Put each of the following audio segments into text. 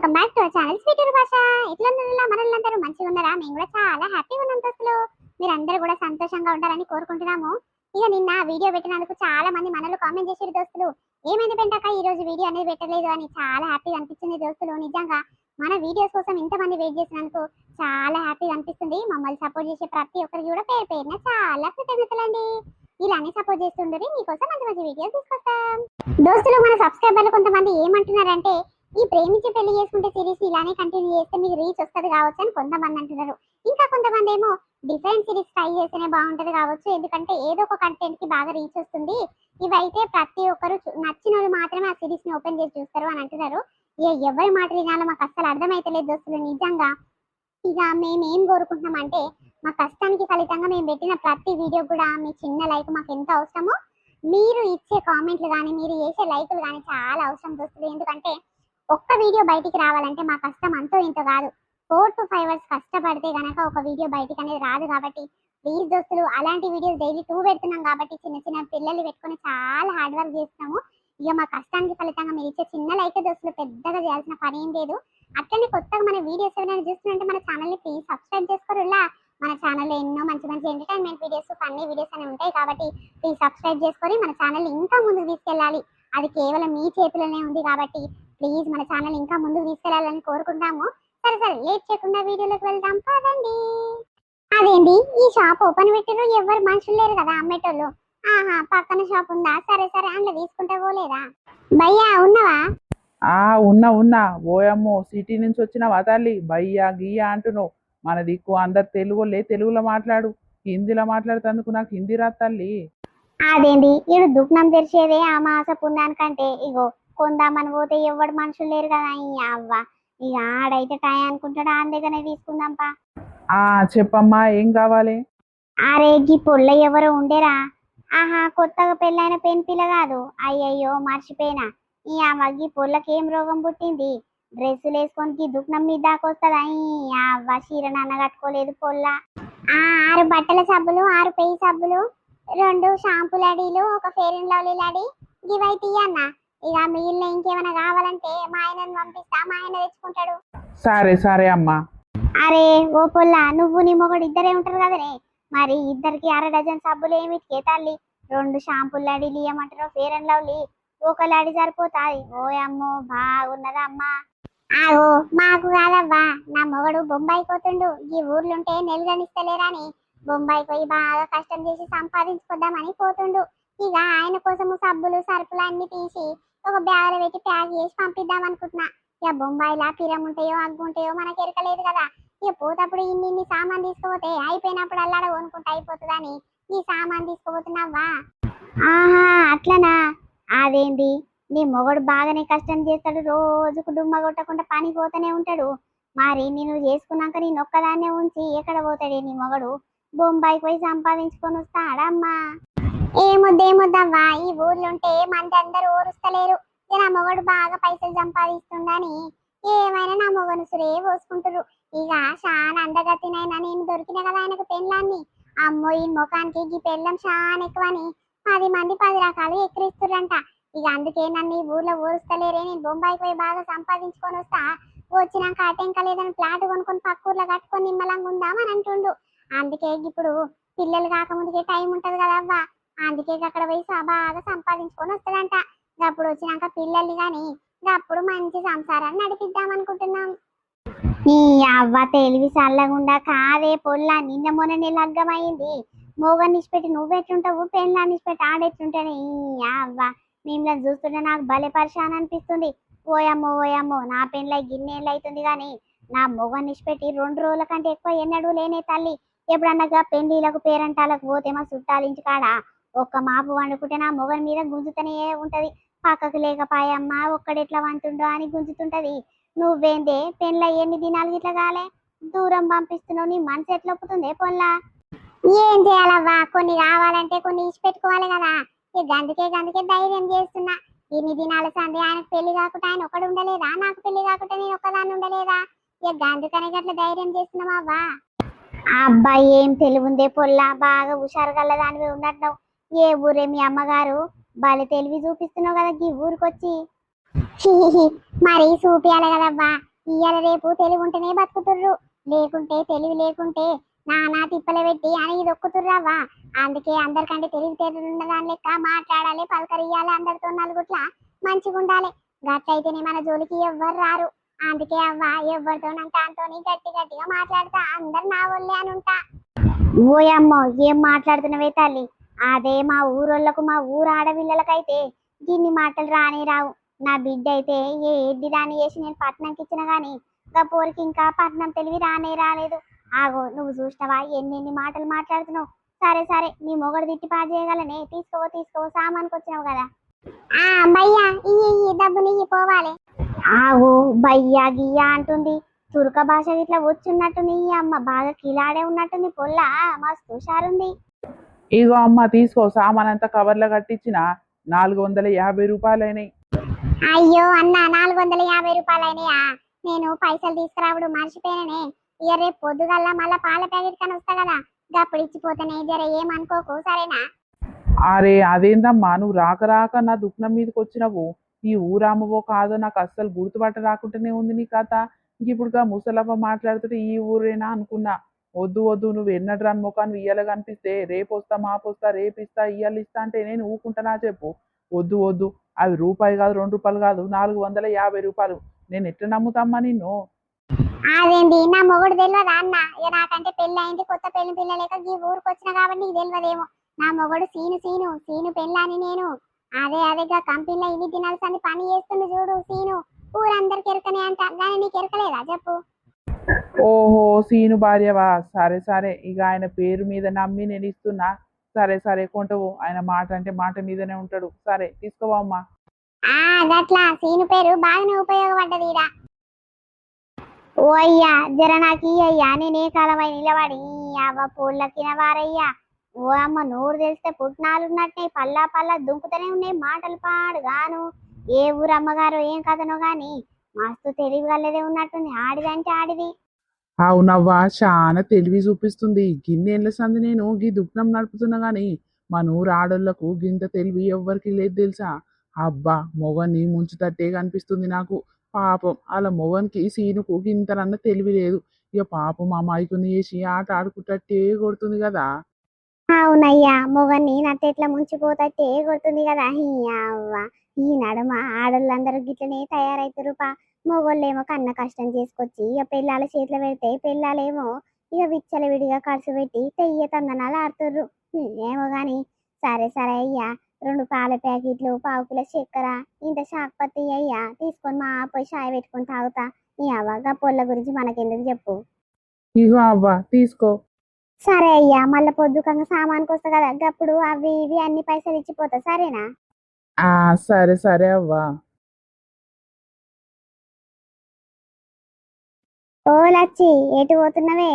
Welcome back to our channel sweeter భాష. ఇట్లా మనల్లందరూ మంచిగా ఉన్నారా? మేము కూడా చాలా హ్యాపీగా ఉన్నాం దోస్తులు. మీరందరూ కూడా సంతోషంగా ఉంటారని కోరుకుంటున్నాము. ఇక నిన్న వీడియో పెట్టినందుకు చాలా మంది మనలో కామెంట్ చేశారు దోస్తులు. ఏమైంది పెంటాక ఈ రోజు వీడియో అనేది పెట్టలేదు అని చాలా హ్యాపీగా అనిపించింది దోస్తులు. నిజంగా మన వీడియోస్ కోసం ఇంతమంది వెయిట్ చేసినందుకు చాలా హ్యాపీగా అనిపిస్తుంది. మమ్మల్ని సపోర్ట్ చేసే ప్రతి ఒక్కరికి కూడా పేరు పేరున చాలా కృతజ్ఞతలండి. ఇలానే సపోర్ట్ చేస్తుండీ మీకోసం మంచి మంచి వీడియోస్ తీసుకొస్తాం. దోస్తులు, మన సబ్స్క్రైబర్లు కొంతమంది ఏమంటున్నారంటే, ఈ ప్రేమించి పెళ్లి చేసుకుంటే సిరీస్ ఇలానే కంటిన్యూ చేస్తే మీకు రీచ్ వస్తుంది కావచ్చు అని కొంతమంది అంటున్నారు. ఇంకా కొంతమంది ఏమో డిఫరెంట్ సిరీస్ ట్రై చేస్తేనే బాగుంటది కావచ్చు, ఎందుకంటే ఏదో ఒక కంటెంట్ కి బాగా రీచ్ వస్తుంది, ఇవైతే ప్రతి ఒక్కరు నచ్చిన వాళ్ళు మాత్రమే ఆ సిరీస్ ని ఓపెన్ చేసి చూస్తారు అని అంటున్నారు. ఎవరి మాట వినాలో మాకు అస్సలు అర్థమైతలేదు దోస్తులు. నిజంగా ఇక మేము ఏం కోరుకుంటున్నామంటే, మా కష్టానికి ఫలితంగా మేము పెట్టిన ప్రతి వీడియో కూడా మీ చిన్న లైక్ మాకు ఎంత అవసరమో, మీరు ఇచ్చే కామెంట్లు కానీ మీరు చేసే లైకులు కానీ చాలా అవసరం దోస్తులు. ఎందుకంటే ఒక్క వీడియో బయటికి రావాలంటే మా కష్టం అంతో ఇంత కాదు, 4 to 5 hours కష్టపడితే గనక ఒక వీడియో బయటికి అనేది రాదు. కాబట్టి ప్లీజ్ దోస్తులు, అలాంటి వీడియోస్ డైలీ 2 పెడుతున్నాం కాబట్టి చిన్న చిన్న పిల్లలు పెట్టుకొని చాలా హార్డ్ వర్క్ చేస్తున్నాము. ఇక మా కష్టానికి ఫలితంగా మీరు ఇచ్చే చిన్న లైక్ దోస్తులు, పెద్దగా చేయాల్సిన పని ఏం లేదు. అట్లనే కొత్తగా మన వీడియోస్ ఏమైనా చూస్తుంటే మన ఛానల్ని ప్లీజ్ సబ్స్క్రైబ్ చేసుకోరులా. మన ఛానల్లో ఎన్నో మంచి మంచి ఎంటర్టైన్మెంట్ వీడియోస్, ఫన్నీ వీడియోస్ అని ఉంటాయి. కాబట్టి ప్లీజ్ సబ్స్క్రైబ్ చేసుకొని మన ఛానల్ని ఇంకా ముందుకు తీసుకెళ్ళాలి. అది కేవలం మీ చేతిలోనే ఉంది. కాబట్టి ప్లీజ్ మన ఛానల్ ఇంకా ముందుకు తీసుకెళ్లాలని కోరుకుంటాము. సరే లేట్ చేయకుండా వీడియోలోకి వెళ్దాం పదండి. అదేంటి ఈ షాప్ ఓపెన్ పెట్టిరు, ఎవరు మనుషులు లేరు కదా అమ్మేటోళ్ళు. ఆహా, పక్కన షాప్ ఉందా? సరే అందులో తీసుకుంటే పోలేదా? భయ్యా ఉన్నవా? ఉన్నా ఓయమ్మో, సిటీ నుంచి వచ్చిన తల్లి. బయ్యా గియ్యా అంటున్నావు. మన దిక్కు అందరు తెలుగులే, తెలుగులో మాట్లాడు. హిందీలో మాట్లాడుతందుకు నాకు హిందీ రా తల్లి. అదేంటి ఈడు దుఃఖం తెరిచేదే ఆ మాస పుణ్యానికంటే. ఇగో కొందామని పోతే ఎవడు మనుషులు లేరు కదా. అవ్వ ఇక ఆడైతే టైం అనుకుంటాడు, ఆన్ దగ్గరనే తీసుకుందాంపా. చెప్పమ్మా, ఏం కావాలి? అరే గీ పొల్ల ఎవరో ఉండేరా. ఆహా, కొత్తగా పెళ్ళైన పెన్ పిల్ల కాదు. అయ్యయ్యో మర్చిపోయినా. ఈ అమ్మకి పొల్లకి ఏం రోగం పుట్టింది? డ్రెస్సులు వేసుకొని దుఃఖం మీద దాకొస్తుందా? అవ్వ చీర నాన్న కట్టుకోలేదు పొల్ల. 6 బట్టల సబ్బులు, 6 పెయి సబ్బులు, 2 షాంపూల అడీలు, ఒక ఫెయిర్ అండ్ లవ్లీ లాడి ఇవైతే అన్న. ఇక మిగిలిన ఇంకేమైనా కావాలంటే మా ఆయనను పంపిస్తా, మా ఆయన తెచ్చుకుంటాడు. సరే అమ్మా. అరే ఓ పొల్ల, నువ్వు నీ మొగడు ఇద్దరే ఉంటారు కదనే, మరి ఇద్దరికి 1/2 డజన్ సబ్బులు ఏమిటికే తల్లి? 2 షాంపూల లాడీలు ఇయ్యమంటారు, ఫెయిర్ అండ్ లవ్లీ ఒక లాడి సరిపోతాయి. ఓ అమ్మో బాగున్నదా అమ్మా. ఆగో మాకు కాదవ్వా, నా మొగడు బొంబాయి పోతుండు. ఈ ఊర్లుంటే నెలగనిస్తలేరని బొంబాయి పోయి బాగా కష్టం చేసి సంపాదించుకొద్దామని పోతుండు. ఇక ఆయన కోసము సబ్బులు సరుకులు అన్ని తీసి ఒక బ్యాగ్ పెట్టి ప్యాక్ చేసి పంపిద్దాం అనుకుంటున్నా. ఇక బొంబాయిలా పిరం ఉంటాయో అగ్గు ఉంటాయో మనకి ఎరకలేదు కదా. ఇక పోతప్పుడు ఇన్ని సామాన్ తీసుకుపోతే అయిపోయినప్పుడు అల్లాడ కొనుక్కుంటే అయిపోతుందని ఈ సామాన్ తీసుకుపోతున్నావా? ఆహా అట్లనా. అదేంటి నీ మొగడు బాగానే కష్టం చేస్తాడు, రోజుకు డుమ్మ కొట్టకుండా పని పోతూనే ఉంటాడు. మరి నేను చేసుకున్నాక నేను ఒక్కదాన్నే ఉంచి ఎక్కడ పోతాడే నీ మొగడు? బొంబాయికి పోయి సంపాదించుకొని వస్తాడమ్మా. ఏమొద్దవ్వా, ఈ ఊర్లుంటే మంది అందరూ ఓరుస్తలేరు. నా మొగడు బాగా పైసలు సంపాదిస్తుండని ఏమైనా నా మొగను సురే పోసుకుంటారు. ఇక చాలా అందగతినైనా నేను దొరికిన కదా ఆయనకు పెళ్ళాన్ని. అమ్మో ఈ ముఖానికి ఈ పెళ్ళం చాలా ఎక్కువని 10 మంది 10 రకాలు ఎక్కిరిస్తురంట. ఇక అందుకే నన్ను ఈ ఊర్లో ఊరుస్తలేరే, నేను బొంబాయికి పోయి బాగా సంపాదించుకొని వస్తా, వచ్చినాక అటెంక లేదని ఫ్లాట్ కొనుక్కొని పక్కూర్లో కట్టుకొని నిమ్మలంగా ఉందామని అంటుండు. అందుకే ఇప్పుడు పిల్లలు కాకముందుకే టైం ఉంటది కదా అవ్వ, అందుకే అక్కడ పోయి బాగా సంపాదించుకొని వస్తాడంట. అప్పుడు వచ్చినాక పిల్లల్ని కానీ అప్పుడు మంచి సంసారాన్ని నడిపిద్దాం అనుకుంటున్నాం. ఈ అవ్వ తెలివి చల్లగుండా కాదే పొల్ల, నిన్న మొన్ననే లగ్గమైంది. మోగన్ నిష్పెట్టి నువ్వెట్లుంటావు, పెళ్ళాన్ని నిష్పెట్టి ఆడెట్లుంటానే. ఈ అవ్వ మిమ్మల్ని చూస్తుంటే నాకు భలే పరిశాన్ అనిపిస్తుంది. ఓయమ్మో నా పెళ్ళై గిన్నెళ్ళు అవుతుంది కానీ నా మొగన్ నిష్పెట్టి 2 రోజుల కంటే ఎక్కువ ఎన్నడూ లేనే తల్లి. ఎప్పుడన్నగా పెళ్లిలకు పేరంటాలకు పోతే మా చుట్టాలించి కాడ ఒక్క మాపు వండుకుంటే నా మొగన్ మీద గుంజుతూనే ఉంటది. పక్కకు లేకపాయమ్మ ఒక్కడెట్లా వంతుండో అని గుంజుతుంటది. నువ్వేందే పెళ్ళ ఎన్ని దినాలు ఇట్లా కాలే, దూరం పంపిస్తున్నావు, నీ మనసు ఎట్లా ఒప్పుతుందే పొల్లా? ఏం చేయాలవ్వా, కొన్ని కావాలంటే కొన్ని ఇచ్చి పెట్టుకోవాలి కదా. గందుకే ధైర్యం చేస్తున్నా. ఇన్ని దినాల సంది ఆయనకు పెళ్లి కాకుండా ఆయన ఒకడు ఉండలేదా, నాకు పెళ్లి కాకుండా నేను ఒక్కదాన్ని ఉండలేదా? గందుకనే గట్ల ధైర్యం చేస్తున్నావా? అబ్బాయి ఏం తెలివుందే పొల్ల, బాగా హుషారు గల్లదానివి ఉన్నట్టు. ఏ ఊరే మీ అమ్మగారు? భలే తెలివి చూపిస్తున్నావు కదా ఈ ఊరికొచ్చి. మరి చూపియాలి కదవ్వా, ఇయ్యాల రేపు తెలివి ఉంటేనే బతుకుతుర్రు, లేకుంటే తెలివి లేకుంటే నానా తిప్పలు పెట్టి అని దొక్కుతుర్రావా. అందుకే అందరికంటే తెలివితేటలు ఉన్న దాని లెక్క మాట్లాడాలి, పలకరియాలి, అందరితో నలుగుట్ల మంచిగా ఉండాలి. గట్లయితేనే మన జోలికి ఎవ్వరు రారు. అందుకే అవ్వ ఎవరితోనంటే అంతోని గట్టి గట్టిగా మాట్లాడతా, అందరు నా ఒళ్ళే అని ఉంటా. ఓయమ్మో ఏం మాట్లాడుతున్నావే తల్లి, అదే మా ఊరోళ్ళకు మా ఊరు ఆడపిల్లలకైతే గిన్ని మాటలు రానే రావు. నా బిడ్డ అయితే ఏ ఎడ్డి దాన్ని చేసి నేను పట్నంకి ఇచ్చిన గాని ఇంకా పోరికి ఇంకా పట్నం తెలివి రానే రాలేదు. ఆగో నువ్వు చూసినవా ఎన్నెన్ని మాటలు మాట్లాడుతున్నావు. సరే సరే నీ మొగడు తిట్టి పాడు చేయగలనే, తీసుకో సామాన్కి వచ్చినావు కదా. ఆ భయ్యా ఈ డబ్బు నీకు పోవాలి. ఆగో భయ్యా గియ్యా అంటుంది, తుర్క భాష ఇట్లా వచ్చున్నట్టుంది. ఈ అమ్మ బాగా కిలాడే ఉన్నట్టుంది, పొల్ల మస్తు హుషారుంది. ఇగో అమ్మ తీసుకో, సామాన్ అంతా కవర్లో కట్టించిన 450 రూపాయలైనాయి. అయ్యో అన్న 450 రూపాయలైనయా? నేను పైసలు తీసుకురావడు మర్చిపోయానే. ఇక రేపు పొద్దుగల్లా మళ్ళా పాల ప్యాకెట్ కని వస్తా కదా, గప్పుడు ఇచ్చిపోతానే, జర ఏమనుకోకు సరేనా. అరే అదేందమ్మా, నువ్వు రాక రాక నా దుఃఖం మీదకి వచ్చినవు. ఈ ఊరామవో కాదో నాకు అస్సలు గుర్తుపట్ట రాకుండానే ఉంది నీ కథ. ఇప్పుడుగా ముసలవ్వ మాట్లాడుతుంటే ఈ ఊరేనా అనుకున్నా. వద్దు వద్దు, నువ్వు ఎన్నడు రాని ముఖాన్ని ఇయ్యాల కనిపిస్తే రేపు వస్తా మాపొస్తా రేపిస్తా ఇయ్యాలు ఇస్తా అంటే నేను ఊకుంటానా చెప్పు. వద్దు వద్దు, అవి రూపాయి కాదు 2 రూపాయలు కాదు 450 రూపాయలు. నేను ఎట్లా నమ్ముతామ్మా నిన్ను? అదేంటి నా మొగుడు తెలియదా అన్న? ఇక నాకంటే పెళ్లి అయింది, కొత్త పెళ్లి పిల్లలేక ఈ ఊరికి వచ్చిన కాబట్టి నీకు తెలియదేమో. నా మొగుడు సీను పెళ్ళాని నేను. అదేగా కంపెనీలో ఇన్ని దినాల్సింది పని చేస్తుంది చూడు సీను. ఊరందరికి ఎరకనే అంట, కానీ నీకు ఎరకలేదా చెప్పు. ఓహో సీను భార్యవా, సరే సరే, ఇక ఆయన పేరు మీద నమ్మి నేను ఇస్తున్నా. సరే సరే కొంటవు, ఆయన మాట అంటే మాట మీదనే ఉంటాడు. సరే తీసుకోవా అమ్మా. గట్లా సీను పేరు బాగానే ఉపయోగపడ్డది ఈడ. ఓ అయ్యా జర నాకు అయ్యా, నేనే కాలమై నిలబడి అవ్వ పూళ్ళకిన వారయ్యా. ఓ అమ్మ నోరు తెలిస్తే పుట్నాలున్నట్టే పల్లా పల్లా దుంకుతూనే ఉన్నాయి మాటలు పాడుగాను. ఏ ఊరు అమ్మగారు ఏం కథనో గాని మస్తు తెలివి గల్లదే ఉన్నట్టుంది, ఆడిదంటే ఆడిది. అవునవ్వా, చాలా తెలివి చూపిస్తుంది. గిన్నెళ్ళ సంది నేను గీ దుఃఖం నడుపుతున్నా గాని మా నూరు ఆడోళ్లకు గింత తెలివి ఎవ్వరికి లేదు తెలుసా. అబ్బా మొగన్ని ముంచుతట్టే కనిపిస్తుంది నాకు. పాపం అలా మొగనికి సీనుకు గింతనన్న తెలివి లేదు. ఇక పాపం అమాయకుని చేసి ఆట ఆడుకుంటట్టే కొడుతుంది కదా. అవునయ్యా మొగన్ని నట్టెట్లా ముంచిపోతట్టే కొడుతుంది కదా. అవ్వ ఈ నడుమ ఆడోళ్ళందరూ గిట్లనే తయారైతురు పా. మొగోళ్ళేమో కన్న కష్టం చేసుకొచ్చి ఇక పిల్లల చేతిలో పెడితే పిల్లలేమో ఇక విచ్చలవిడిగా ఖర్చు పెట్టి తెయ్య తందనాలు ఆడుతుర్రు. ఏమో గాని సరే సరే అయ్యా, 2 పాల ప్యాకెట్లు, పావు కిలో చక్కెర, ఇంత శాకపత్తి అయ్యా తీసుకొని మా పోయి చాయ్ పెట్టుకొని తాగుతా. నీ అవ్వగా పొల్ల గురించి మనకెందుకు చెప్పు. ఇగో అవ్వా తీసుకో. సరే అయ్యా, మళ్ళీ పొద్దుకంగా సామాన్కి వస్తా కదా, అప్పుడు అవి ఇవి అన్ని పైసలు ఇచ్చిపోతా సరేనా. ఆ సరే సరే అవ్వా. ఓ లచ్చి ఎటు పోతున్నవే?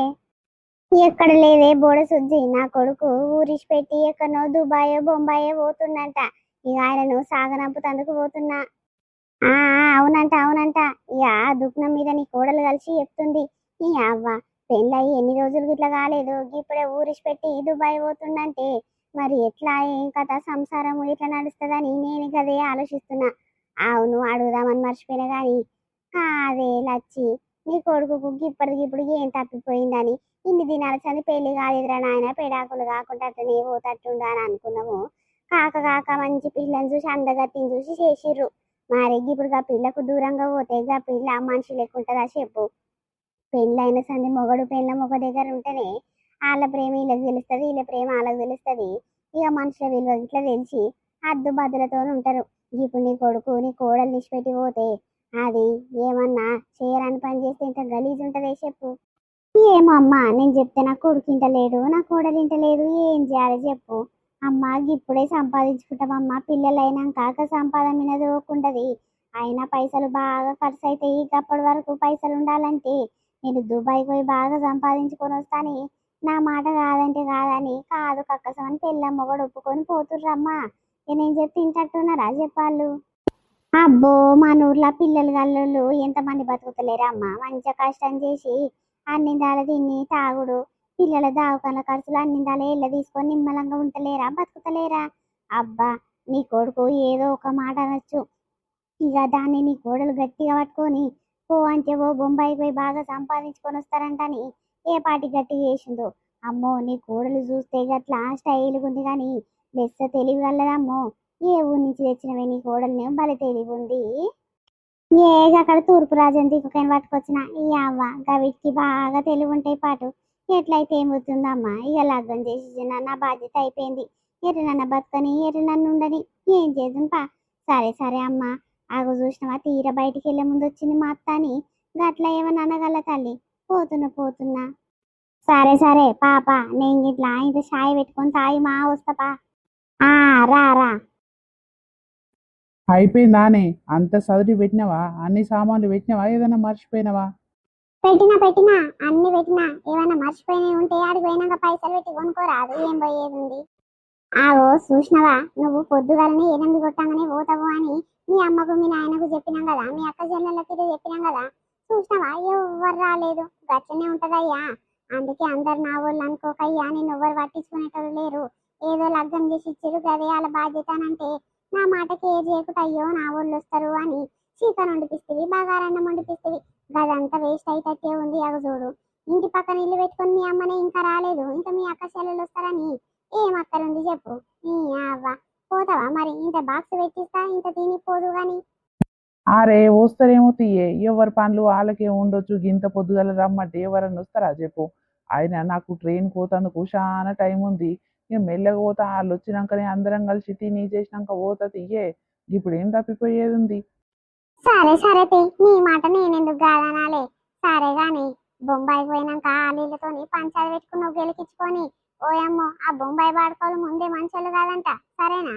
ఎక్కడ లేదే బోడ సుజ్జి, నా కొడుకు ఊరిసి పెట్టి ఎక్కడనో దుబాయో బొంబాయో పోతుండంట. ఇక ఆయనను సాగనంపుతందుకు పోతున్నా. అవునంట. ఇక దుఃఖం మీద నీ కోడలు కలిసి చెప్తుంది. ఈ అవ్వ పెళ్ళయి ఎన్ని రోజులు ఇట్లా కాలేదు, ఇప్పుడే ఊరిసి పెట్టి దుబాయ్ పోతుండంటే మరి ఎట్లా ఏం కథ సంసారం ఇట్లా నడుస్తుందని నేను కదే ఆలోచిస్తున్నా. అవును అడుగుదామని మర్చిపోయినా గాని అదే లచ్చి, నీ కొడుకు ఇప్పటికిప్పుడు ఏం తప్పిపోయిందని ఇన్ని దినాల చంది పెళ్లి కాలేదురా నాయన, పెడాకులు కాకుండా అతనే పోతట్టుండు అని అనుకున్నాము. కాక మంచి పిల్లని చూసి అందగత్తిని చూసి చేసిర్రు. మరి ఇప్పుడు ఆ పిల్లకు దూరంగా పోతే ఆ పిల్ల మనిషి లెక్కుంటుందా చెప్పు. పెళ్ళైన సంది మొగడు పెళ్ళ మొగ దగ్గర ఉంటేనే వాళ్ళ ప్రేమ వీళ్ళకి తెలుస్తుంది, వీళ్ళ ప్రేమ వాళ్ళకి తెలుస్తుంది. ఇక మనుషుల విలువ ఇట్లా తెలిసి అద్దు బద్దులతో ఉంటారు. ఇప్పుడు నీ కొడుకు నీ కోడలు నిష్పెట్టి పోతే అది ఏమన్నా చేయరాని పని చేస్తే ఇంత గలీజ్ ఉంటదే చెప్పు. ఏమో అమ్మా, నేను చెప్తే నా కొడుకు ఇంటలేడు, నా కోడలు ఇంటలేదు, ఏం చేయాలి చెప్పు. అమ్మ ఇప్పుడే సంపాదించుకుంటామమ్మా, పిల్లలు అయినాక సంపాదన మీద దోకుండది. అయినా పైసలు బాగా ఖర్చు అవుతాయి. అప్పటి వరకు పైసలు ఉండాలంటే నేను దుబాయ్ పోయి బాగా సంపాదించుకొని వస్తాని. నా మాట కాదంటే కాదని కాదు కక్కసమని పెళ్ళమ్మ కూడా ఒప్పుకొని పోతుర్రమ్మా. నేను చెప్తే ఇంటట్టున్నారా చెప్పాళ్ళు. అబ్బో మన ఊర్లో పిల్లలు గల్లోళ్ళు ఎంతమంది బతుకుతలేరా అమ్మ, మంచిగా కష్టం చేసి అన్నిందాల తిని తాగుడు, పిల్లల దావకాల ఖర్చులు అన్నిందాల ఇళ్ళ తీసుకొని నిమ్మలంగా ఉంటలేరా, బతుకుతలేరా. అబ్బా నీ కొడుకు ఏదో ఒక మాట అనొచ్చు, ఇక దాన్ని నీ కోడలు గట్టిగా పట్టుకొని పో అంటే ఓ బొంబాయికి పోయి బాగా సంపాదించుకొని వస్తారంటని ఏ పాటి గట్టి చేసిందో. అమ్మో నీ కోడలు చూస్తే గట్లా స్టైల్గా ఉంది కానీ లెస్స తెలివి వల్లదమ్మో. ఏ ఊరి నుంచి తెచ్చినవే నీ కోడల్ని భలే తెలివి ఉంది. అక్కడ తూర్పు రాజని దిక్కుకని పట్టుకొచ్చిన ఈ అవ్వ గవిటికి బాగా తెలివి ఉంటాయి పాటు. ఎట్లయితే ఏమవుతుందమ్మా, ఇక లగ్గం చేసి నా బాధ్యత అయిపోయింది. ఎర్రనన్న బతుకని ఎర్రనన్ను ఉండని ఏం చేద్దాం పా. సరే సరే అమ్మా, ఆగు చూసినవా తీర బయటికి వెళ్ళే ముందు వచ్చింది మా అత్త అని గట్ల ఏమన్నా అనగల తల్లి. పోతున్నా పోతున్నా. సరే సరే పాప, నేను ఇట్లా ఇంత షాయి పెట్టుకొని తాయి మా వస్తాపా. ఆ రా రా. అయిపోయిందానే? అంత సదిరి పెట్టినవా? అన్ని సామాన్లు పెట్టినవా? ఏదైనా మర్చిపోయినవా? పెట్టినా అన్ని పెట్టినా. ఏమైనా మర్చిపోయినవి ఉంటే ఆడికి పోయినాక పైసలు పెట్టి కొనుక్కోరాదు, ఏం పోయేది ఉంది. ఆవో చూసినవా, నువ్వు పొద్దుగాలని 8 కొట్టంగానే పోతావు అని మీ అమ్మకు మీ నాయనకు చెప్పినాం కదా, మీ అక్క చెల్లెళ్ళకి చెప్పినాం కదా. చూసినవా ఎవ్వరు రాలేదు. గట్లనే ఉంటదయ్యా. అందుకే అందరు నా వాళ్ళు అనుకోకయ్యా, నేను ఎవ్వరు పట్టించుకునేటోళ్ళు లేరు. ఏదో లగ్గం చేసి ఇచ్చారు గదే వాళ్ళ బాధ్యత అంటే నా మాటకి ఏ చేయకుండా అయ్యో నా వాళ్ళు వస్తారు అని చికెన్ వండిపిస్తుంది, బగారన్నం వండిపిస్తుంది. గదంతా వేస్ట్ అయితట్టే ఉంది. అగ చూడు, ఇంటి పక్కన ఇల్లు పెట్టుకొని మీ అమ్మనే ఇంకా రాలేదు, ఇంకా మీ అక్క చెల్లెలు వస్తారని ఏం అక్కరుంది చెప్పు. నీ అవ్వ పోతావా మరి? ఇంత బాక్స్ పెట్టిస్తా, ఇంత తినిపోదు గాని. అరే వస్తారేమో తీయే, ఎవరి పనులు వాళ్ళకే ఉండొచ్చు. గింత పొద్దుగల రమ్మంటే ఎవరన్నా వస్తారా చెప్పు? ఆయన నాకు ట్రైన్ పోతందుకు చాలా టైం ఉంది. ఇక మెల్లగా పోతా, వాళ్ళు వచ్చినాకనే అందరం కలిసి తిని చేసినాక పోతా తీయే. ఇప్పుడు ఏం తప్పిపోయేది ఉంది? సరే సరే నీ మాట నేనెందుకు కాదనాలే. సరే గాని బొంబాయికి పోయినాక ఆలీలతోని పంచాయతీ పెట్టుకుని నువ్వు గెలికించుకొని ఓయమ్మో ఆ బొంబాయి వాడుకోవాలి ముందే మంచోళ్ళు కాదంట. సరేనా?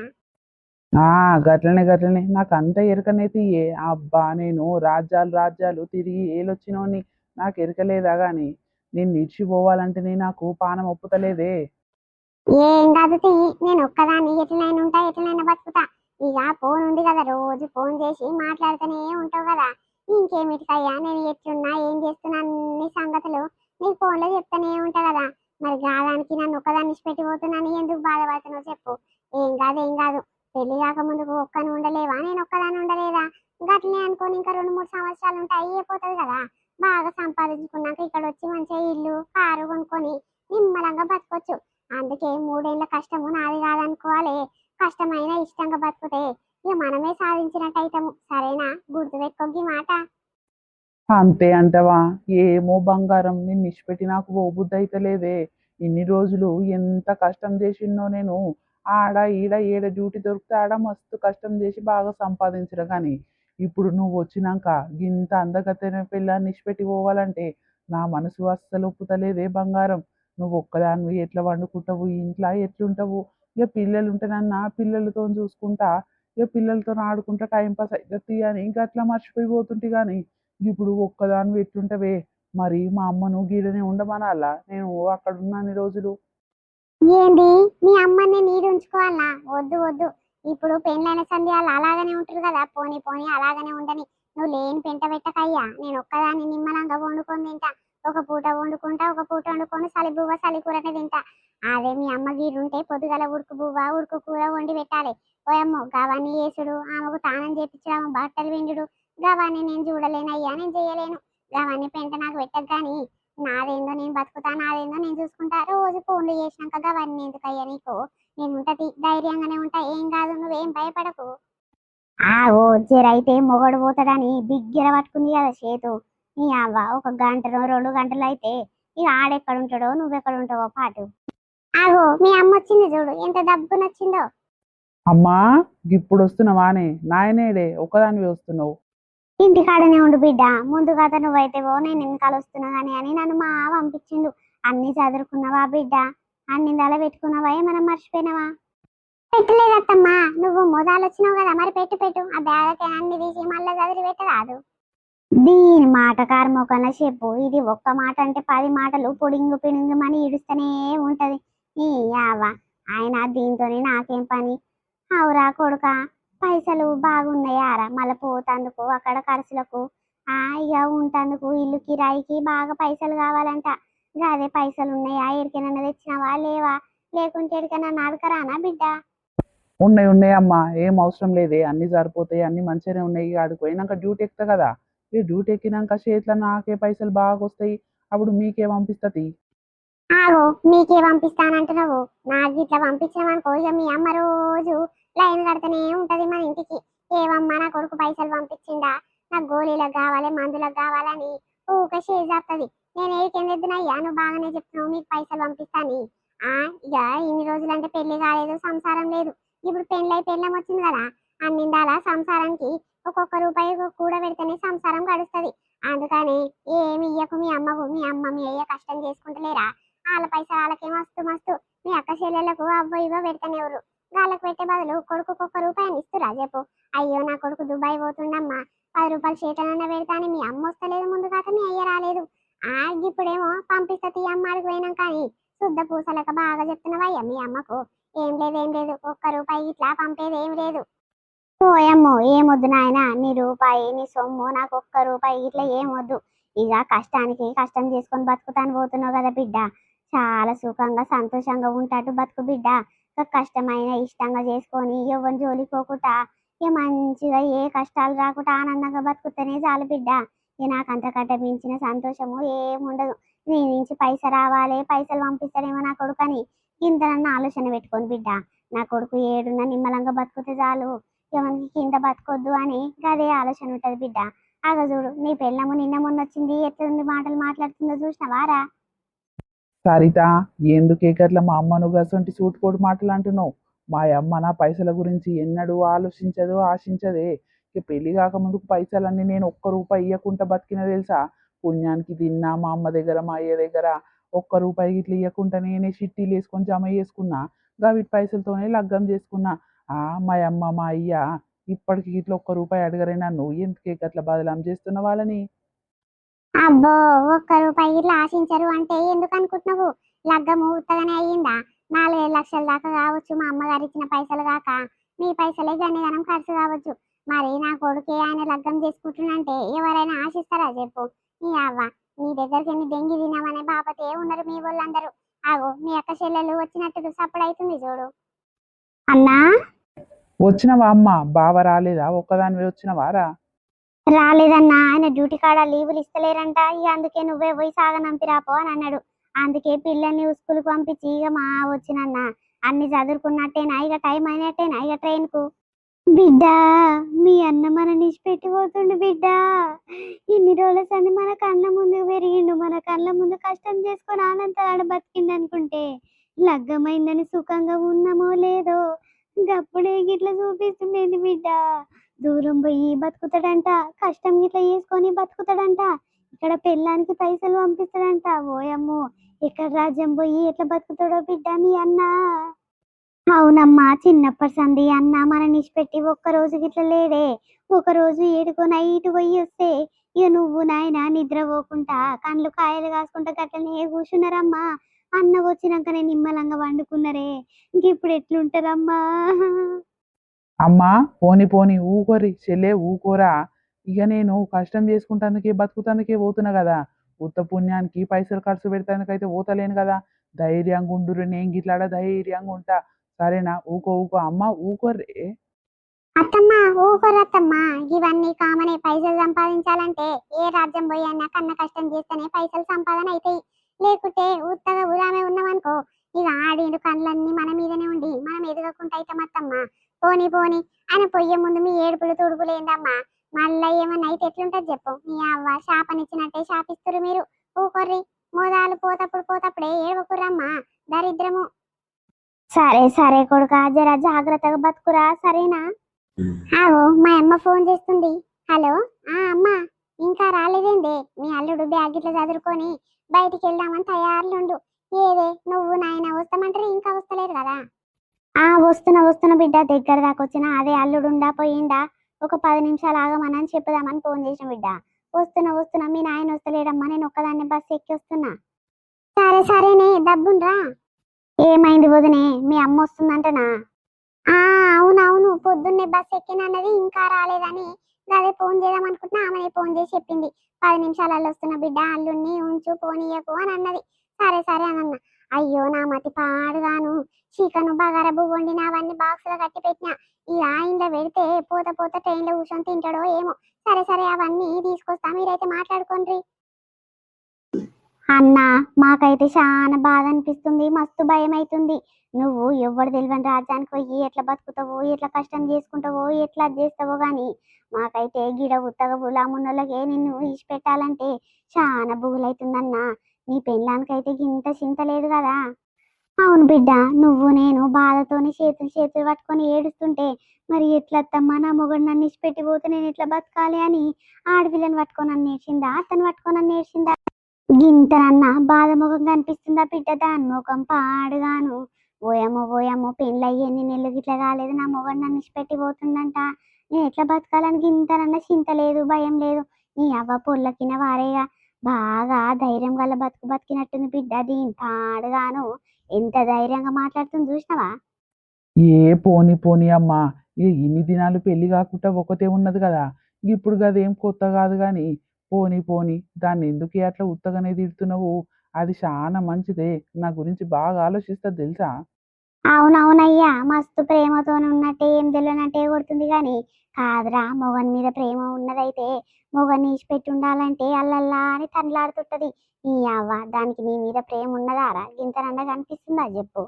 ఆ గట్లనే గట్లనే, నాకు అంత ఎరకనైతే ఏ అబ్బా, నేను రాజ్యాలు రాజ్యాలు తిరిగి ఏలొచ్చినోని నాకు ఎరకలేదా గాని నేను నిడిచిపోవాలంటేనే నాకు పానం ఒప్పుతలేదే. ఏం కాదు నేను ఒక్కదాన్ని ఎట్లనైనా ఉంటా, ఎట్లనైనా బతుకుతా. ఇక ఫోన్ ఉంది కదా, రోజు ఫోన్ చేసి మాట్లాడుతూనే ఉంటావు కదా. ఇంకేమిటికయ్యా, నేను ఎట్లున్నా ఏం చేస్తున్నా అన్ని సంగతులు నీకు ఫోన్లో చెప్తానే ఉంటా కదా. మరి గాదానికి నన్ను ఒక్కదాన్ని పెట్టి పోతున్నాను ఎందుకు బాధపడుతున్నావు చెప్పు. ఏం కాదు ఏం కాదు. పెళ్లి కాక ముందుకు ఒక్కని ఉండలేవా, నేను ఒక్కదాన్ని ఉండలేదా? గట్లనే అనుకోని ఇంకా 2-3 సంవత్సరాలు ఉంటే అయిపోతుంది కదా. బాగా సంపాదించుకున్నాక ఇక్కడ వచ్చి మంచిగా ఇల్లు కారు కొనుక్కొని నిమ్మలంగా బతకొచ్చు. అందుకే 3 ఏళ్ల కష్టము నాది కాదనుకోవాలి. కష్టమైన ఇష్టంగా బతుకుతే ఇక మనమే సాధించినట్టు అయితాము. సరేనా? గుర్తుపెట్టుకోగి మాట. అంతే అంటవా? ఏమో బంగారం, నిన్ను ఇచ్చిపెట్టి నాకు పోబుద్ది అయితలేదే. ఇన్ని రోజులు ఎంత కష్టం చేసిన్నో నేను. ఆడ ఈడ ఏడ డ్యూటీ దొరికితే ఆడ మస్తు కష్టం చేసి బాగా సంపాదించిన కానీ ఇప్పుడు నువ్వు వచ్చినాక ఇంత అందగత్తెన పిల్లాన్ని ఇచ్చిపెట్టి పోవాలంటే నా మనసు అస్సలు ఒప్పుతలేదే బంగారం. నువ్వు ఒక్కదానివి ఎట్లా వండుకుంటావు, ఇంట్లో ఎట్లుంటావు? ఇక పిల్లలు ఉంటేనన్నా పిల్లలతో చూసుకుంటా, ఇక పిల్లలతో ఆడుకుంటా టైం పాస్ అవుతుంది అని ఇంకా అట్లా మర్చిపోయిపోతుంటే కానీ ఇప్పుడు ఒక్కదానివి ఎట్లుంటవే? మరి మా అమ్మను గీడనే ఉండమనాలా నేను అక్కడ ఉన్నన్ని రోజులు? ఏంది, మీ అమ్మని నీరు ఉంచుకోవాలా? వద్దు వద్దు. ఇప్పుడు పెళ్ళైన సంధ్యాలు అలాగనే ఉంటారు కదా. పోనీ పోనీ అలాగనే ఉండని. నువ్వు లేని పెంట పెట్టకయ్యా. నేను ఒక్కదాన్ని నిమ్మలంగా వండుకొని తింటా. ఒక పూట వండుకుంటా, ఒక పూట వండుకొని సలి బువ్వ సలి కూరనే తింటా. అదే మీ అమ్మ గీరుంటే పొద్దుగల ఉడుకు బువ్వ ఉడుకు కూర వండి పెట్టాలి. ఓయమ్మో గవన్నీ చేసుడు, ఆమెకు తానం చేపించడం, బట్టలు విండుడు, గవన్నీ నేను చూడలేనయ్యా, నేను చేయలేను. గవన్నీ పెంట నాకు పెట్టకు గాని నాదేందో నేను బతుకుతా, నాదేందో నేను చూసుకుంటా. రోజు ఫోన్లు చేసినాక అవన్నీ ఎందుకయ్యా నీకు? నేను ఉంటది ధైర్యంగానే ఉంటా, ఏం కాదు, నువ్వేం భయపడకు. ఓ జరైతే మొగడు పోతాడని బిగ్గర పట్టుకుంది కదా చేతు. నీ అవ్వ ఒక గంటలో 2 గంటలు అయితే ఇక ఆడెక్కడ ఉంటాడో నువ్వెక్కడ ఉంటావో పాటు. ఆగో మీ అమ్మ వచ్చింది చూడు, ఎంత డబ్బు నచ్చిందో. అమ్మా, ఇప్పుడు వస్తున్నావానే? నాయనేడే ఒక్కదానివి వస్తున్నావు? ఇంటికాడనే ఉండు బిడ్డ, ముందు కథ నువ్వైతే ఓ నేను వెనకాల వస్తున్నా గానీ అని నన్ను మా పంపించిండు. అన్ని చదువుకున్నావా బిడ్డ? అన్ని దళ పెట్టుకున్నావా, ఏమైనా మర్చిపోయినావా? పెట్టలేదత్తమ్మా, నువ్వు మొదలు వచ్చినావు కదా, మరి పెట్టు పెట్టు. ఆ బ్యాగ్ అన్ని తీసి మళ్ళీ చదివి పెట్టరాదు. దీని మాట కార్మోకన్నా చెప్పు. ఇది ఒక్క మాట అంటే 10 మాటలు పొడింగు పిడింగు మని ఇడుస్తూనే ఉంటది. ఈ యావ ఆయన దీంతోనే నాకేం పని? అవురా కొడుక, పైసలు బాగున్నాయారా? మళ్ళీ పోతందుకు అక్కడ ఖర్చులకు, ఇక ఉంటందుకు ఇల్లు కిరాయికి బాగా పైసలు కావాలంట. అదే పైసలు ఉన్నాయా? ఎడికైనా తెచ్చినావా లేవా? లేకుంటే ఎడికైనా నడకరానా బిడ్డ? ఉన్నాయి ఉన్నాయి అమ్మా, ఏం అవసరం లేదే. అన్ని సరిపోతాయి, అన్ని మంచిగానే ఉన్నాయి. ఆడికి పోయినాక డ్యూటీ ఎక్కుతా కదా, ఈ డ్యూటీ ఎక్కినాక చేతిలో నాకే పైసలు బాగా వస్తాయి, అప్పుడు మీకే పంపిస్తుంది. ఆగో మీకే పంపిస్తానంటున్నావు, నాకు ఇట్లా పంపించామనుకో ఇక మీ అమ్మ రోజు లైన్ కడితేనే ఉంటది మన ఇంటికి. ఏమమ్మా నా కొడుకు పైసలు పంపించిండా, నాకు గోళీలకు కావాలి మందులకు కావాలని ఊకే చేసేస్తుంది. నేను ఏడికెందుకునయ్యా, నువ్వు బాగానే చెప్తున్నావు మీకు పైసలు పంపిస్తాని. ఆ ఇక ఇన్ని రోజులంటే పెళ్లి కాలేదు సంసారం లేదు, ఇప్పుడు పెళ్ళై పెళ్ళం వచ్చింది కదా, అన్నిందాల సంసారానికి ఒక్కొక్క రూపాయి కూడా పెడితేనే సంసారం గడుస్తుంది. అందుకని ఏమి ఇయ్యకు మీ అమ్మకు, మీ అమ్మ మీ అయ్య కష్టం చేసుకుంటలేరా, వాళ్ళ పైసలు వాళ్ళకే మస్తు మస్తు. మీ అక్క చెల్లెళ్ళకు అవ్వ ఇవ్వ పెడతానేవారు, వాళ్ళకి పెట్టే బదులు కొడుకు ఒక్క రూపాయని ఇస్తురా చెప్పు. అయ్యో నా కొడుకు దుబాయ్ పోతుండమ్మా, 10 రూపాయలు చేతనన్నా పెడతాని మీ అమ్మ వస్తలేదు, ముందు కాక మీ అయ్య రాలేదు. ఇప్పుడేమో పంపిస్తా తీ అమ్మ అడిగి పోయినాం కానీ శుద్ధ పూసలక బాగా చెప్తున్నావయ్యా మీ అమ్మకు. ఏం లేదు ఏం లేదు, ఒక్క రూపాయి ఇట్లా పంపేది ఏం లేదు. ఓయమ్మో ఏమొద్దు నాయన, నీ రూపాయి నీ సొమ్ము నాకు ఒక్క రూపాయి ఇట్లా ఏమొద్దు. ఇక కష్టానికి కష్టం చేసుకొని బతుకుతాను పోతున్నావు కదా బిడ్డ, చాలా సుఖంగా సంతోషంగా ఉంటాడు బతుకు బిడ్డ. కష్టమైన ఇష్టంగా చేసుకొని ఎవరిని జోలికి పోకుండా ఇక మంచిగా ఏ కష్టాలు రాకుండా ఆనందంగా బతుకుతేనే చాలు బిడ్డ. ఇక నాకు అంతకంటే మించిన సంతోషము ఏముండదు. నీ నుంచి పైసలు రావాలి, పైసలు పంపిస్తానేమో నా కొడుకు అని ఇంతనన్న ఆలోచన పెట్టుకొని బిడ్డ. నా కొడుకు ఏడున్నా నిమ్మలంగా బతుకుతే చాలు, ఎవరికి కింద బతకొద్దు అని అదే ఆలోచన ఉంటది బిడ్డ. ఆగ చూడు నీ పెళ్ళము నిన్న మొన్న వచ్చింది, ఎట్లుంది మాటలు మాట్లాడుతుందో చూసినవారా. సరిత, ఎందుకే గట్ల మా అమ్మను గసంటి సూటిపోటు మాటలు అంటున్నావు? మా అమ్మ నా పైసల గురించి ఎన్నడూ ఆలోచించదు, ఆశించదే. ఇక పెళ్లి కాకముందుకు పైసలన్నీ నేను ఒక్క రూపాయి ఇవ్వకుండా బతికిన తెలుసా. పుణ్యానికి తిన్నా మా అమ్మ దగ్గర మా అయ్య దగ్గర, ఒక్క రూపాయి ఇట్లా ఇవ్వకుండా నేనే చిట్టీలు వేసుకొని జమ చేసుకున్నా, వీటి పైసలతోనే లగ్గం చేసుకున్నా. మా అమ్మ మా అయ్య ఇప్పటికి ఇట్లా ఒక్క రూపాయి అడగరే నన్ను, ఎందుకే గట్ల బదలాం చేస్తున్న వాళ్ళని. అబ్బో ఒక్క రూపాయి ఇట్లా ఆశించరు అంటే ఎందుకు అనుకుంటున్నావు, లగ్గము ఉత్తగానే అయ్యిందా. 4-5 లక్షల దాకా కావచ్చు మా అమ్మగారు ఇచ్చిన పైసలు కాక, మీ పైసలే గన్నిగనం ఖర్చు కావచ్చు. మరి నా కొడుకే ఆయన లగ్గం చేసుకుంటున్నంటే ఎవరైనా ఆశిస్తారా చెప్పు. నీ అవ్వ నీ దగ్గరికి ఎన్ని దెంగి తినామనే బాపతే ఉన్నారు మీ వాళ్ళందరూ. ఆగో మీ అక్క చెల్లెలు వచ్చినట్టు సప్పుడు అవుతుంది చూడు. అన్నా వచ్చినవా అమ్మ, బావ రాలేదా? ఒక్కదానివే వచ్చినవారా? రాలేదన్నా, ఆయన డ్యూటీ కాడ లీవులు ఇస్తలేరంట, ఇక అందుకే నువ్వే పోయి సాగనంపిరాపో అని అన్నాడు. అందుకే పిల్లల్ని స్కూల్కి పంపించి ఇక మా వచ్చినన్నా. అన్ని చదువుకున్నట్టేనా, ఇక టైం అయినట్టేనా ఇక ట్రైన్ కు. బిడ్డ మీ అన్న మన నిష్పెట్టి పోతుండు బిడ్డ, ఇన్ని రోజుల సంది మన కళ్ళ ముందు పెరిగిండు, మన కళ్ళ ముందు కష్టం చేసుకొని ఆనందాడు బతికిండు అనుకుంటే లగ్గమైందని సుఖంగా ఉన్నామో లేదో గప్పుడే గిట్ల చూపిస్తుండేది బిడ్డ. దూరం పోయి బతుకుతాడంట, కష్టం గిట్ల చేసుకొని బతుకుతాడంట, ఇక్కడ పెళ్ళానికి పైసలు పంపిస్తాడంట. ఓయమ్మో ఇక్కడ రాజ్యం పోయి ఎట్లా బతుకుతాడో బిడ్డ మీ అన్న. అవునమ్మా, చిన్నప్పటి సంది అన్న మన నిష్పెట్టి ఒక్క రోజు గిట్ల లేడే. ఒక రోజు ఏడుకో నైట్ పోయి వస్తే ఇక నువ్వు నాయన నిద్ర పోకుండా కళ్ళు కాయలు కాసుకుంటా గట్లనే కూర్చున్నారమ్మా. అన్న వచ్చినాకనే నిమ్మలంగా వండుకున్నారే, ఇంకెప్పుడు ఎట్లుంటారమ్మా. అమ్మా పోని పోని ఊకోరి చెల్లే ఊకోరా. ఇక నేను కష్టం చేసుకుంటానికే బతుకుతానికే పోతున్నా కదా, ఉత్త పుణ్యానికి పైసలు ఖర్చు పెడతానికైతే పోతలేను కదా. ధైర్యంగా ఉండురు, నేను గిట్లాడ ధైర్యంగా ఉంటా. సరేనా? ఊకో ఊకో అమ్మ, ఊకోర్రే. అత్తమ్మ ఊకోరత్తమ్మా, ఇవన్నీ కామనే. పైసలు సంపాదించాలంటే ఏ రాజ్యం పోయి అన్నా కన్న కష్టం చేస్తేనే పైసలు సంపాదన అవుతాయి, లేకుంటే ఉత్తగా ఊరామే ఉన్నామనుకో ఇక ఆడిండు కళ్ళన్నీ మన మీదనే ఉండి మనం ఎదగకుండా అవుతామత్తమ్మా. పోని పోని ఆయన పొయ్యే ముందు మీ ఏడుపులు తుడుపులు ఏందమ్మా, మళ్ళా ఏమన్నా అయితే ఎట్లుంటది చెప్పు. మీ అవ్వ శాపనిచ్చినట్టే శాపిస్తురు మీరు. ఊకొర్రి, మోదాలు పోతప్పుడు పోతప్పుడే ఏడవకురమ్మా, దరిద్రము. సరే సరే కొడుకా, జర జాగ్రత్తగా బతుకురా సరేనా. ఆగో మా అమ్మ ఫోన్ చేస్తుంది. హలో అమ్మ, ఇంకా రాలేదేందే, మీ అల్లుడు బ్యాగ్ ఇట్లా చదువుకొని బయటికి వెళ్దామని తయారులుండు. ఏదే నువ్వు నాయన వస్తామంటారు ఇంకా వస్తలేరు కదా. వస్తున్నా వస్తున్నా బిడ్డ, దగ్గర దాకా వచ్చినా. అదే అల్లుడుండా పోయిండా, ఒక 10 నిమిషాలు ఆగమని చెప్పుదామని ఫోన్ చేసిన బిడ్డ. వస్తున్నా వస్తున్నా, మీ నాయన వస్తలేడమ్మా, నేను ఒక్కదాన్ని బస్సు ఎక్కి వస్తున్నా. సరే సరేనే డబ్బుండ్రా. ఏమైంది వదినే, మీ అమ్మ వస్తుందంటనా? ఆ అవునవును, పొద్దున్నే బస్ ఎక్కినన్నది ఇంకా రాలేదని అదే ఫోన్ చేద్దాం అనుకుంటున్నా. ఆమెనే ఫోన్ చేసి చెప్పింది, 10 నిమిషాలలో వస్తున్న బిడ్డ, అల్లుడిని ఉంచు పోనీయకు అని అన్నది. సరే సరే అని అన్న. అయ్యో నా మతి పాడుగాను చికెన్ బగారా బువ్వ వండిన అవన్నీ బాక్స్ లో కట్టి పెట్టిన ఇక ఇంట్లో పెడితే పోత పోత ట్రైన్లో కూర్చొని తింటాడో ఏమో. సరే సరే అవన్నీ తీసుకొస్తా, మీరైతే మాట్లాడుకోండి. అన్నా, మాకైతే చాలా బాధ అనిపిస్తుంది, మస్తు భయం అవుతుంది. నువ్వు ఎవరు తెలియని రాజ్యానికి పోయి ఎట్లా బతుకుతావో, ఎట్లా కష్టం చేసుకుంటావో, ఎట్లా అది చేస్తావో గాని మాకైతే గిడ ఉత్తగ బులామున్నోళ్ళకే నిన్ను ఇచ్చిపెట్టాలంటే చాలా బుగులైతుందన్నా. నీ పెళ్ళానికైతే ఇంత చింత లేదు కదా. అవును బిడ్డ, నువ్వు నేను బాధతోని చేతులు చేతులు పట్టుకొని ఏడుస్తుంటే మరి ఎట్లత్తమ్మా, నా మొగుడు నన్ను ఇచ్చిపెట్టి పోతే నేను ఎట్లా బతకాలి అని ఆడపిల్లని పట్టుకొని నన్ను నేర్చిందా, అతను పట్టుకొని నన్ను నేర్చిందా? గింతనన్నా బాధ ముఖం కనిపిస్తుందా బిడ్డ? దాని ముఖం పాడుగాను. ఓయమ్మో ఓయమ్మో, పెళ్ళయ్యి ఎన్ని నెలలు గిట్లా కాలేదు, నా మొగడు నన్ను ఇచ్చిపెట్టి పోతుందంట. నేను ఎట్లా బతకాలని గింతనన్నా చింత లేదు, భయం లేదు. నీ అవ్వ పొల్లకిన వారేగా బాగా ధైర్యం గల బతుకు బతికినట్టుంది బిడ్డ. దీని పాడుగాను ఎంత ధైర్యంగా మాట్లాడుతుంది చూసినావా? ఏ పోని పోని అమ్మా, ఇక ఇన్ని దినాలు పెళ్లి కాకుండా ఒకతే ఉన్నది కదా, ఇప్పుడు గదేం కొత్త కాదు కానీ పోని పోని, దాన్ని ఎందుకే అట్లా ఉత్తగానే తిడుతున్నావు? అది చాలా మంచిదే, నా గురించి బాగా ఆలోచిస్తుంది తెలుసా. అవునవునయ్యా, మస్తు ప్రేమతో ఉన్నట్టే ఏం తెలియనట్టే కొడుతుంది గాని కాదురా, మొగన్ మీద ప్రేమ ఉన్నదైతే మొగన్ని ఇచ్చిపెట్టి ఉండాలంటే అల్లల్లా అని తనలాడుతుంటది. ఈ అవ్వ దానికి నీ మీద ప్రేమ ఉన్నదారా? ఇంతనన్నా కనిపిస్తుందా చెప్పు?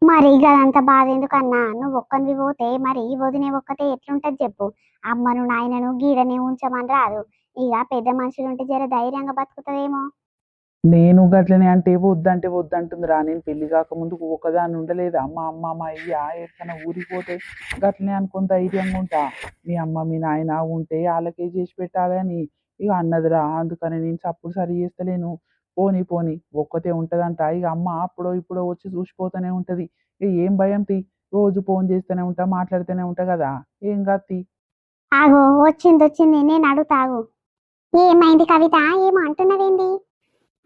మరి గదంత బాధ ఎందుకన్నా, నువ్వు ఒక్కనివి పోతే మరి వదినే ఒక్కతే ఎట్లుంటది చెప్పు? అమ్మను నాయనను గీడనే ఉంచమని రాదు. ఇక పెద్ద మనుషులుంటే జర ధైర్యంగా బతుకుతుందేమో. నేను గట్లనే అంటే వద్దంటే వద్దంటుందిరా. నేను పెళ్లి కాకముందు ఒకదాన్ని ఉండలేదు. అమ్మ అమ్మ మా అయ్య ఎక్కడికైనా ఊరికి పోతే గట్లనే అనుకుని ధైర్యంగా ఉంటా. మీ అమ్మ మీ నాయన ఉంటే వాళ్ళకే చేసి పెట్టాలని ఇక అన్నదిరా. అందుకని నేను చప్పుడు సరి చేస్తలేను. పోనీ పోనీ ఒక్కతే ఉంటదంట. ఇక అమ్మ అప్పుడో ఇప్పుడో వచ్చి చూసిపోతూనే ఉంటది. ఇక ఏం భయం తీ, రోజు ఫోన్ చేస్తూనే ఉంటా, మాట్లాడుతూనే ఉంటా కదా, ఏం కాదు తీ. ఆగో, వచ్చింది వచ్చింది, నేను అడుగుతాగు. ఏమైంది కవిత, ఏమో అంటున్నవేంది?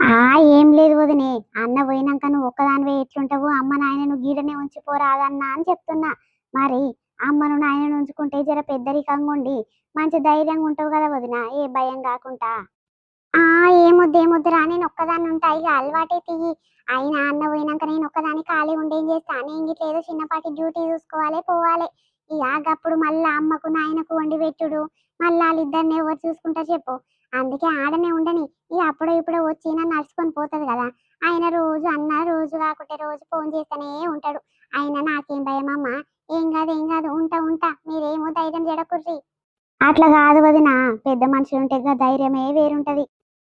ఆ ఏం లేదు వదినే, అన్న పోయినాక నువ్వు ఒక్కదానివే ఎట్లుంటావు, అమ్మ నాయనను గీడనే ఉంచిపోరాదన్నా అని చెప్తున్నా. మరి అమ్మను నాయనను ఉంచుకుంటే జర పెద్దరికంగా ఉండి మంచి ధైర్యంగా ఉంటావు కదా వదిన, ఏ భయం కాకుండా. ఆ ఏమొద్దురా, నేను ఒక్కదాన్ని ఉంటా, ఇక అలవాటే తీయి. అయినా అన్న పోయినాక నేను ఒక్కదాన్ని ఖాళీ ఉండేం చేస్తా? నేను గిట్ల ఏదో చిన్నపాటి డ్యూటీ చూసుకోవాలి, పోవాలి. ఇక అప్పుడు మళ్ళా అమ్మకు నాయనకు వండి పెట్టుడు, మళ్ళీ వాళ్ళిద్దరిని ఎవరు చూసుకుంటా చెప్పు? అందుకే ఆడనే ఉండని. ఇక అప్పుడో ఇప్పుడో వచ్చి నన్ను నడుచుకొని పోతుంది కదా. ఆయన రోజు అన్న రోజు కాకుంటే రోజు ఫోన్ చేస్తూనే ఉంటాడు. అయినా నాకేం భయం అమ్మ, ఏం కాదు, ఉంటా ఉంటా, మీరేమో ధైర్యం చెడకుర్రి. అట్లా కాదు వదిన, పెద్ద మనుషులు ఉంటే ధైర్యమే వేరుంటది.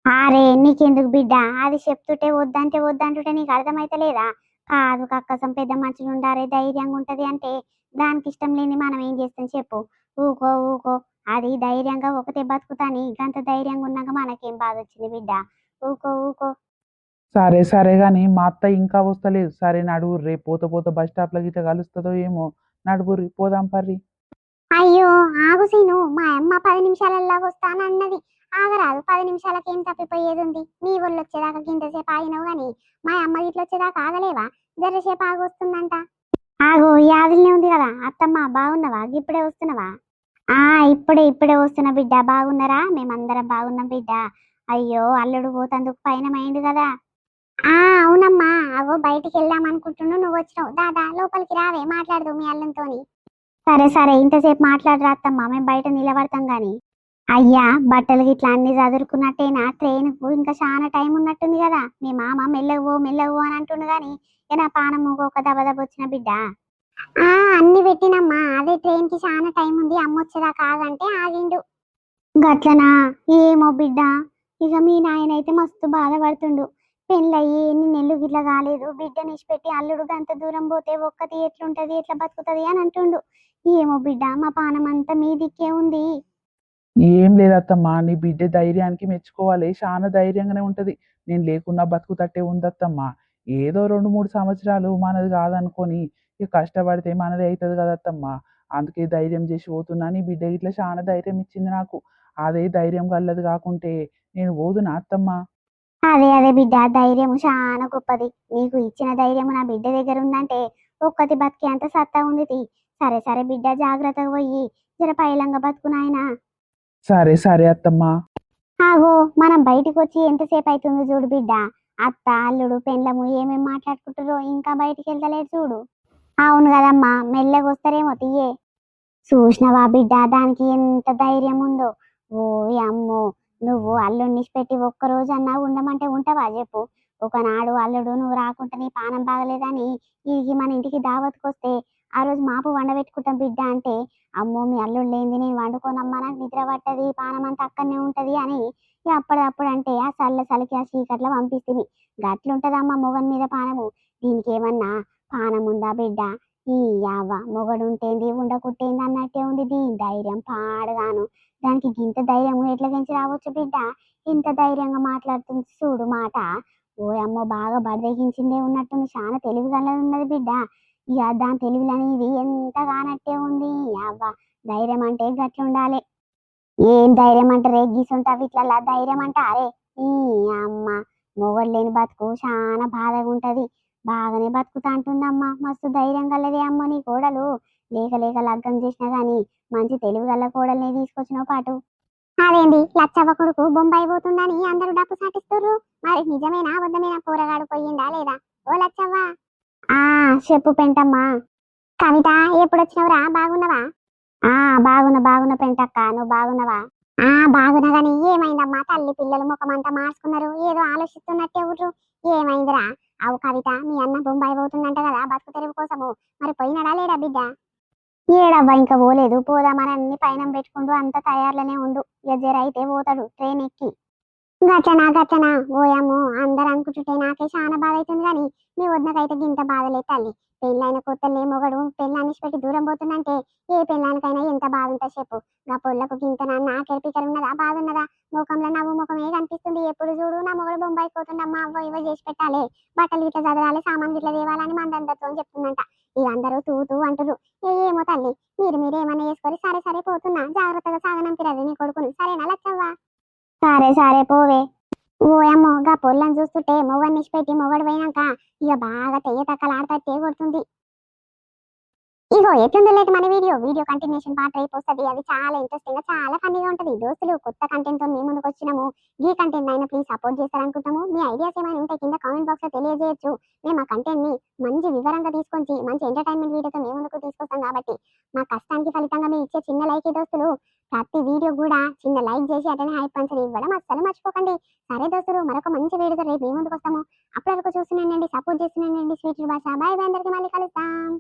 అరే నీకెందుకు బిడ్డ, అది చెప్తుంటే వద్దంటే వద్దంటుంటే నీకు అర్థమైతలేదా? కాదు కక్కసం పెద్ద మనుషులు ఉండారే ధైర్యంగా ఉంటది అంటే దానికి ఇష్టం లేని మనం ఏం చేస్తాం చెప్పు? ఊకో ఊకో, అది ధైర్యంగా ఒకతే బతుకుతాని గంత ధైర్యంగా ఉన్నాక మనకేం బాధ వచ్చింది బిడ్డ? ఊకో ఊకో. సరే సరే గాని మా అత్త ఇంకా వస్తలేదు. సరే నడువురు, రేపు పోత పోత బస్ స్టాప్లో గిట్ట కలుస్తుందో ఏమో. నడువురి పోదాం పర్రి. అయ్యో ఆగు సీను, మా అమ్మ 10 నిమిషాలల్లా వస్తానన్నది. ఆగరాదు, 10 నిమిషాలకి ఏం తప్పిపోయేది ఉంది? మీ ఊళ్ళో వచ్చేదాకా గింతసేపు ఆగినావు గాని మా అమ్మ ఇట్లా వచ్చేదాకా ఆగలేవా? జరసేపు ఆగి వస్తుందంట. ఆగో, యాదిల్నే ఉంది కదా అత్తమ్మ, బాగున్నావా? ఇప్పుడే వస్తున్నావా? ఆ ఇప్పుడే వస్తున్నా బిడ్డ. బాగున్నారా? మేమందరం బాగున్నాం బిడ్డ. అయ్యో అల్లుడు పోతందుకు పైన మైండు కదా. ఆ అవునమ్మా, అగో బయటికి వెళ్దాం అనుకుంటున్నా, నువ్వు వచ్చినావు. దాదా లోపలికి రావే, మాట్లాడదు మీ అల్లంతోని. సరే సరే, ఇంతసేపు మాట్లాడరా అత్తమ్మ, మేము బయట నిలబడతాం గాని. అయ్యా బట్టలు గిట్లా అన్ని చదురుకున్నట్టేనా? ట్రైన్ ఇంకా చాలా టైం ఉన్నట్టుంది కదా. మీ మామ మెల్లగు అని అంటుండు గాని ఇక నా పానం ఒక దబదబ వచ్చిన బిడ్డ. ఆ అన్ని పెట్టినమ్మా, అదే ట్రైన్ కి చాలా టైం ఉంది, అమ్మ వచ్చేదాకా ఆగంటే ఆగిండు. గట్లనా? ఏమో బిడ్డ, ఇక మీ నాయన అయితే మస్తు బాధపడుతుండు. పెళ్ళయి ఎన్ని నెలలు గిట్లా కాలేదు, బిడ్డని ఇచ్చిపెట్టి అల్లుడు గంత దూరం పోతే ఒక్కతి ఎట్లుంటది, ఎట్లా బతుకుతుంది అని అంటుండు. ఏమో బిడ్డ, మా పానం అంతా మీ దిక్కే ఉంది. ఏం లేదత్తమ్మా, నీ బిడ్డ ధైర్యానికి మెచ్చుకోవాలి. చాలా ధైర్యంగానే ఉంటది. నేను లేకున్నా బతుకుతట్టే ఉందత్తమ్మా. ఏదో 2-3 సంవత్సరాలు మనది కాదనుకొని ఇక కష్టపడితే మనది అవుతుంది కదత్తమ్మా. అందుకే ధైర్యం చేసి పోతున్నా. నీ బిడ్డ ఇట్లా చాలా ధైర్యం ఇచ్చింది నాకు. అదే ధైర్యం గల్లది కాకుంటే నేను పోదునా అత్తమ్మా? అదే బిడ్డ, ధైర్యం చాలా గొప్పది. నీకు ఇచ్చిన ధైర్యం నా బిడ్డ దగ్గర ఉందంటే ఒక్కతి బతికే అంత సత్తా ఉంది తీ. సరే సరే బిడ్డ, జాగ్రత్తగా పోయి జర పైలంగా బతుకు నాయనా. సరే సరే అత్తమ్మా. ఆగో, మనం బయటికి వచ్చి ఎంతసేపు అవుతుందో చూడు బిడ్డ. అత్త అల్లుడు పెండ్లము ఏమేమి మాట్లాడుకుంటారో ఇంకా బయటికి వెళ్తలేదు చూడు. అవును కదమ్మా, మెల్లగా వస్తారేమో తీయే. చూసినవా బిడ్డ, దానికి ఎంత ధైర్యం ఉందో. ఓ అమ్మో, నువ్వు అల్లుడిని పెట్టి ఒక్కరోజన్నా ఉండమంటే ఉంటావా చెప్పు? ఒకనాడు అల్లుడు నువ్వు రాకుంటే నీ పానం బాగలేదని ఈ మన ఇంటికి దావత్కి వస్తే ఆ రోజు మాపు వండబెట్టుకుంటాం బిడ్డ అంటే, అమ్మో మీ అల్లుడు లేనిది నేను వండుకోనమ్మా, నాకు నిద్ర పట్టది, పానం అంతా అక్కడనే ఉంటది అని ఇక అప్పటిదప్పుడు అంటే ఆ చలికి ఆ చీకట్లో పంపిస్తుంది. గట్లుంటదమ్మా మొగన్ మీద పానము. దీనికి ఏమన్నా పానం ఉందా బిడ్డ? ఈ యావ్వ మొగడుంటేంది ఉండకుట్టేంది అన్నట్టే ఉంది దీని ధైర్యం పాడుగాను. దానికి గింత ధైర్యం ఎట్లా గెంచి రావచ్చు బిడ్డ? ఇంత ధైర్యంగా మాట్లాడుతుంది చూడు మాట. ఓ అమ్మో, బాగా బడదగించిందే ఉన్నట్టుంది, చాలా తెలివిగల ఉన్నది బిడ్డ. ఇక దాని తెలివిలనేది ఎంత కానట్టే ఉంది. అవ్వ ధైర్యం అంటే గట్లుండాలి. ఏం ధైర్యం అంటారే, గీసుంటావు ఇట్లా ధైర్యం అంటారే. ఈ అమ్మ, మొగడు లేని బతుకు చాలా బాధగా ఉంటది. బాగానే బతుకుతా అంటుందమ్మా, మస్తు ధైర్యం గల్లదే అమ్మ నీ కోడలు. లేక లేక లగ్గం చేసినా గాని మంచి తెలివి గల్ల కోడల్ని తీసుకొచ్చినావు పాటు. అదేంది, లచ్చవ్వ కొడుకు బొంబాయి పోతుందని అందరూ డప్పు సాటిస్తుర్రు. మరి నిజమేనా అబద్ధమేనా? పోరగాడు పోయిందా లేదా? ఓ లచ్చవ్వ. ఆ చెప్పు పెంటమ్మా. కవిత, ఎప్పుడొచ్చినవురా? బాగున్నావా? ఆ బాగున్న పెంటక్క, నువ్వు బాగున్నావా? ఆ బాగున్నా గాని ఏమైందమ్మా, తల్లి పిల్లలు ముఖమంతా మార్చుకున్నారు, ఏదో ఆలోచిస్తున్నట్టే ఊరు. ఏమైందిరా? అవు కవిత, మీ అన్న బొంబాయి పోతుందంట కదా బతుకు తెరువు కోసము, మరి పోయినాడా లేడా బిడ్డ? ఏడవ్వా ఇంకా పోలేదు, పోదామని అన్ని పైన పెట్టుకుంటూ అంత తయారులోనే ఉండు. ఇక జర అయితే పోతాడు ట్రైన్ ఎక్కి. గచ్చనా ఓయమ్మో, అందరు అనుకుంటుంటే నాకే చాలా బాధ అవుతుంది కానీ మీ వద్దకైతే గింత బాధలే తల్లి. పెళ్ళైన కొత్తలే మొగడు పెళ్ళాన్ని పెట్టి దూరం పోతుందంటే ఏ పెళ్ళానికైనా ఎంత బాధ ఉంటుంది చెప్పు. నా పొల్లకు గింత నాకెరిపికలు ఉన్నదా, బాధ ఉన్నదా? ముఖంలో నవ్వు ముఖమే కనిపిస్తుంది. ఎప్పుడు చూడు నా మొగడు బొంబాయి పోతుండమ్మా, అవ్వ ఇవ్వ చేసి పెట్టాలి, బట్టలు గిట్ల చదవాలి, సామాన్ గిట్ల తేవాలని మందందరితో చెప్తుందంట. ఇక అందరూ తూ అంటారు. ఏమో తల్లి, మీరేమన్నా చేసుకొని సరే పోతున్నా, జాగ్రత్తగా సాగనంపిరది నీ కొడుకుని, సరేనా లచ్చవ్వ? సరే పోవే. ఓయమ్మో, గా పొల్లని చూస్తుంటే మొగన్ని ఇచ్చిపెట్టి మొగడు పోయినాక ఇక బాగా తెయ్య తక్కలాడితే కొడుతుంది. ఇగో ఎట్లుందో లేదు మన వీడియో కంటిన్యూషన్ పార్ట్ రేపు వస్తుంది. అది చాలా ఇంట్రెస్టింగ్ గా చాలా ఫన్నీగా ఉంటుంది. దోస్తులు, కొత్త కంటెంట్ తో మీ ముందుకు వచ్చినాము. ఈ కంటెంట్ అయినా ప్లీజ్ సపోర్ట్ చేస్తారనుకుంటాము. మీ ఐడియాస్ ఏమైనా ఉంటే కింద కామెంట్ బాక్స్ లో తెలియజేయచ్చు. మేము ఆ కంటెంట్ ని మంచి వివరంగా తీసుకొని మంచి ఎంటర్టైన్మెంట్ వీడియోతో మీ ముందుకు తీసుకొస్తాం. కాబట్టి మా కష్టానికి ఫలితంగా మీరు ఇచ్చే చిన్న లైక్ దోస్తులు. ప్రతి వీడియో కూడా చిన్న లైక్ చేసి అటనే హైప్ పంచడం ఇవ్వడం అస్సలు మర్చిపోకండి. సరే దోస్తులు, మరొక మంచి వీడియోతో రేపు మీ ముందుకు వస్తాము. అప్పటి వరకు చూస్తున్నానండి, సపోర్ట్ చేస్తున్నానండి. స్వీట్ భాష. బాయ్, అందరికి మళ్ళీ కలుస్తాం.